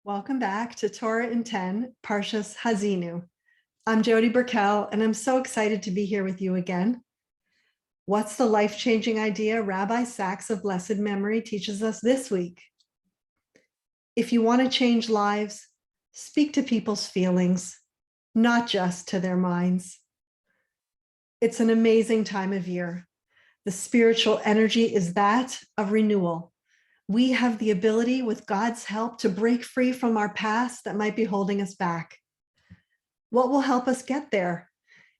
Welcome back to Torah in 10, Parsha's Haazinu. I'm Jody Berkel, and I'm so excited to be here with you again. What's the life-changing idea Rabbi Sacks of Blessed memory teaches us this week? If you want to change lives, speak to people's feelings, not just to their minds. It's an amazing time of year. The spiritual energy is that of renewal. We have the ability, with God's help, to break free from our past that might be holding us back. What will help us get there?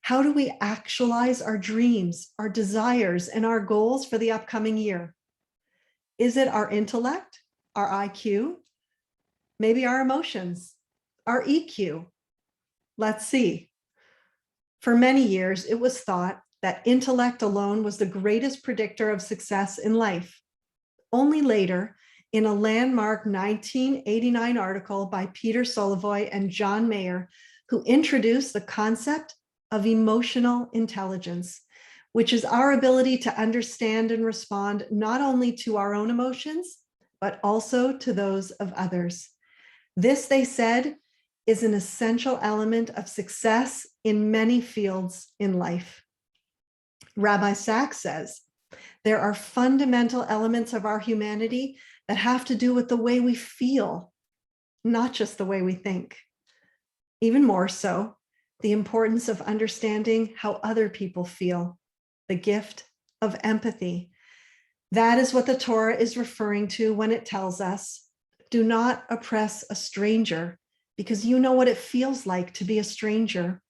How do we actualize our dreams, our desires, and our goals for the upcoming year? Is it our intellect, our IQ? Maybe our emotions, our EQ? Let's see. For many years, it was thought that intellect alone was the greatest predictor of success in life. Only later, in a landmark 1989 article by Peter Solovoy and John Mayer, who introduced the concept of emotional intelligence, which is our ability to understand and respond not only to our own emotions, but also to those of others. This, they said, is an essential element of success in many fields in life. Rabbi Sacks says, there are fundamental elements of our humanity that have to do with the way we feel, not just the way we think. Even more so, the importance of understanding how other people feel, the gift of empathy. That is what the Torah is referring to when it tells us, do not oppress a stranger because you know what it feels like to be a stranger.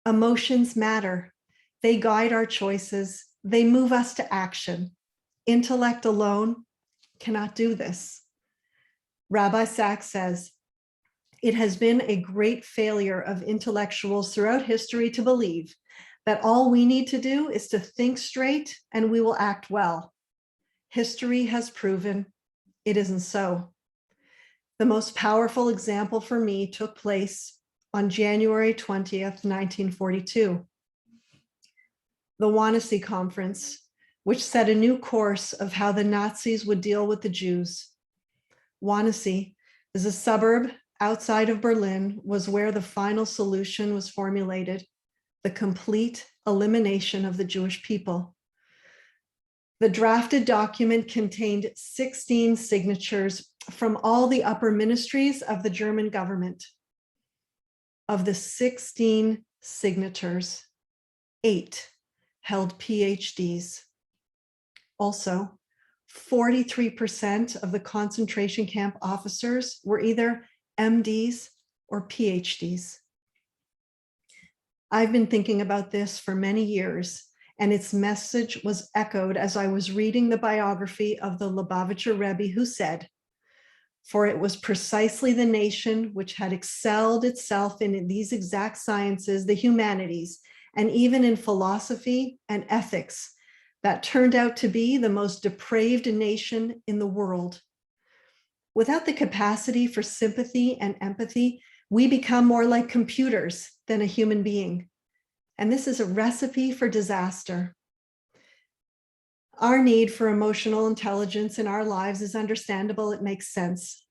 Emotions matter. They guide our choices. They move us to action. Intellect alone cannot do this. Rabbi Sacks says, it has been a great failure of intellectuals throughout history to believe that all we need to do is to think straight and we will act well. History has proven it isn't so. The most powerful example for me took place on January 20th, 1942. The Wannsee Conference, which set a new course of how the Nazis would deal with the Jews. Wannsee is a suburb outside of Berlin, was where the final solution was formulated, the complete elimination of the Jewish people. The drafted document contained 16 signatures from all the upper ministries of the German government. Of the 16 signatures, 8 held PhDs. Also, 43% of the concentration camp officers were either MDs or PhDs. I've been thinking about this for many years, and its message was echoed as I was reading the biography of the Lubavitcher Rebbe, who said, for it was precisely the nation which had excelled itself in these exact sciences, the humanities, and even in philosophy and ethics, that turned out to be the most depraved nation in the world. Without the capacity for sympathy and empathy, we become more like computers than a human being. And this is a recipe for disaster. Our need for emotional intelligence in our lives is understandable. It makes sense.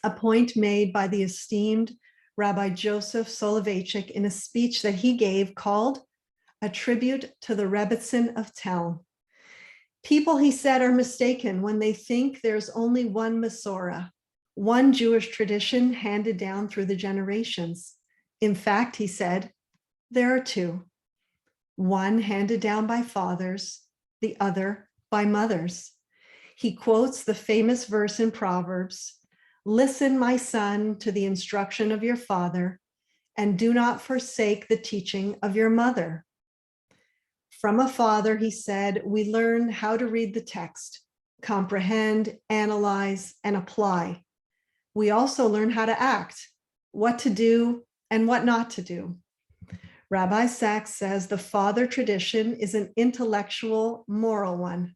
A point made by the esteemed Rabbi Joseph Soloveitchik in a speech that he gave called A Tribute to the Rebbetzin of Tel. People, he said, are mistaken when they think there's only one Masorah, one Jewish tradition handed down through the generations. In fact, he said, there are two. One handed down by fathers, the other by mothers. He quotes the famous verse in Proverbs, listen, my son, to the instruction of your father, and do not forsake the teaching of your mother. From a father, he said, we learn how to read the text, comprehend, analyze, and apply. We also learn how to act, what to do and what not to do. Rabbi Sacks says the father tradition is an intellectual, moral one.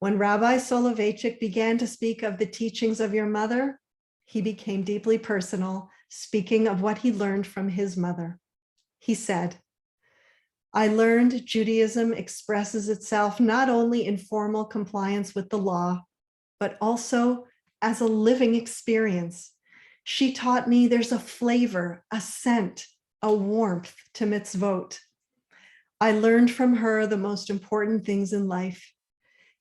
When Rabbi Soloveitchik began to speak of the teachings of your mother, he became deeply personal, speaking of what he learned from his mother. He said, I learned Judaism expresses itself not only in formal compliance with the law, but also as a living experience. She taught me there's a flavor, a scent, a warmth to mitzvot. I learned from her the most important things in life,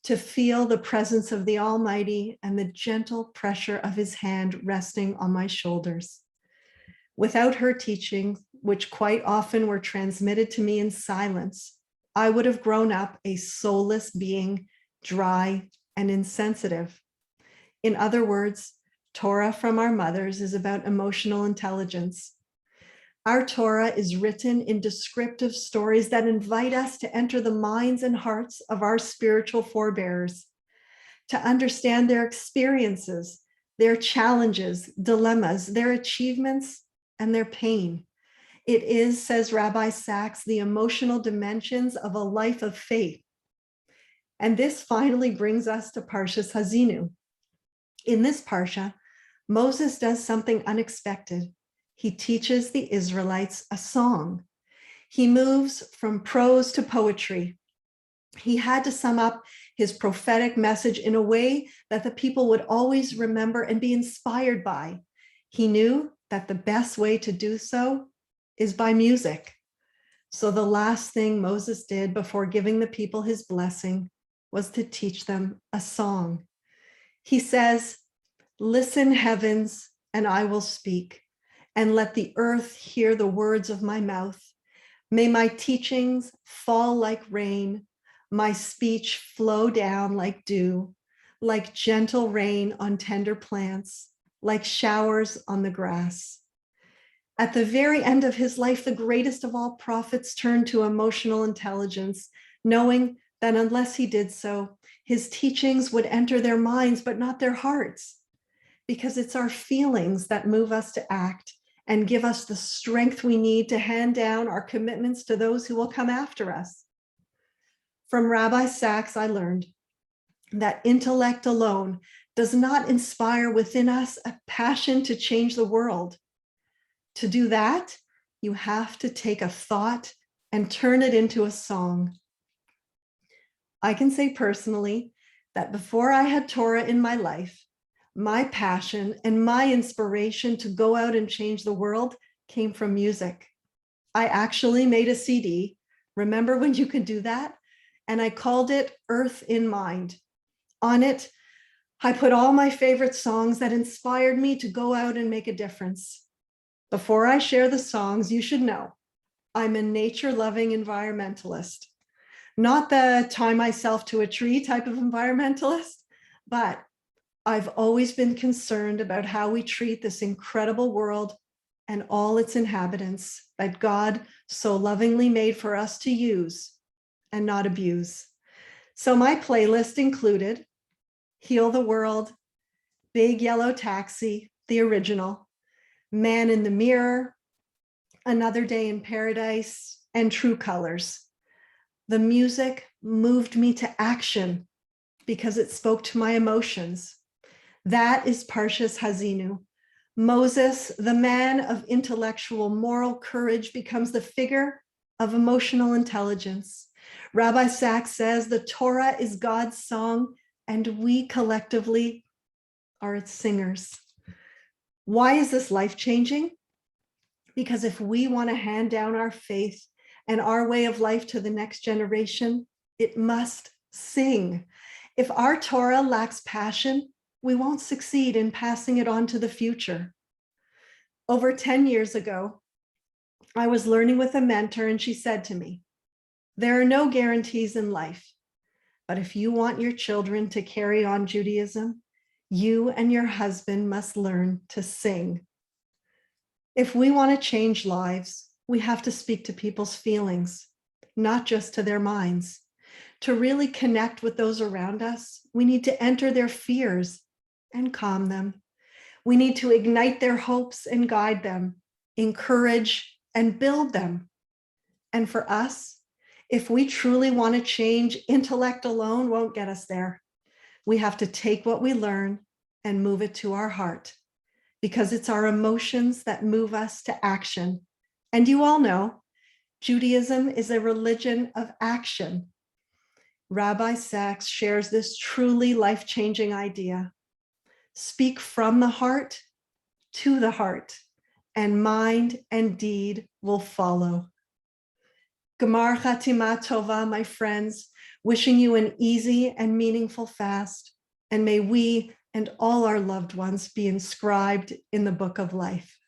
to feel the presence of the Almighty and the gentle pressure of his hand resting on my shoulders. Without her teachings, which quite often were transmitted to me in silence, I would have grown up a soulless being, dry and insensitive. In other words, Torah from our mothers is about emotional intelligence. Our Torah is written in descriptive stories that invite us to enter the minds and hearts of our spiritual forebears, to understand their experiences, their challenges, dilemmas, their achievements, and their pain. It is, says Rabbi Sacks, the emotional dimensions of a life of faith. And this finally brings us to Parsha's Haazinu. In this Parsha, Moses does something unexpected. He teaches the Israelites a song. He moves from prose to poetry. He had to sum up his prophetic message in a way that the people would always remember and be inspired by. He knew that the best way to do so is by music. So the last thing Moses did before giving the people his blessing was to teach them a song. He says, "Listen, heavens, and I will speak, and let the earth hear the words of my mouth. May my teachings fall like rain, my speech flow down like dew, like gentle rain on tender plants, like showers on the grass." At the very end of his life, the greatest of all prophets turned to emotional intelligence, knowing that unless he did so, his teachings would enter their minds, but not their hearts, because it's our feelings that move us to act and give us the strength we need to hand down our commitments to those who will come after us. From Rabbi Sacks, I learned that intellect alone does not inspire within us a passion to change the world. To do that, you have to take a thought and turn it into a song. I can say personally that before I had Torah in my life, my passion and my inspiration to go out and change the world came from music. I actually made a CD. Remember when you could do that? And I called it Earth in Mind. On it, I put all my favorite songs that inspired me to go out and make a difference. Before I share the songs, you should know I'm a nature-loving environmentalist. Not the tie myself to a tree type of environmentalist, but I've always been concerned about how we treat this incredible world and all its inhabitants that God so lovingly made for us to use and not abuse. So my playlist included Heal the World, Big Yellow Taxi, the original, Man in the Mirror, Another Day in Paradise, and True Colors. The music moved me to action because it spoke to my emotions. That is Parsha's Haazinu. Moses, the man of intellectual moral courage, becomes the figure of emotional intelligence. Rabbi Sacks says the Torah is God's song and we collectively are its singers. Why is this life-changing? Because if we want to hand down our faith and our way of life to the next generation, it must sing. If our Torah lacks passion, we won't succeed in passing it on to the future. Over 10 years ago, I was learning with a mentor and she said to me, "There are no guarantees in life, but if you want your children to carry on Judaism, you and your husband must learn to sing." If we want to change lives, we have to speak to people's feelings, not just to their minds. To really connect with those around us, we need to enter their fears and calm them. We need to ignite their hopes and guide them, encourage and build them. And for us, if we truly want to change, intellect alone won't get us there. We have to take what we learn and move it to our heart, because it's our emotions that move us to action. And you all know, Judaism is a religion of action. Rabbi Sacks shares this truly life-changing idea. Speak from the heart to the heart, and mind and deed will follow. Gemar Chatima Tova, my friends, wishing you an easy and meaningful fast, and may we and all our loved ones be inscribed in the book of life.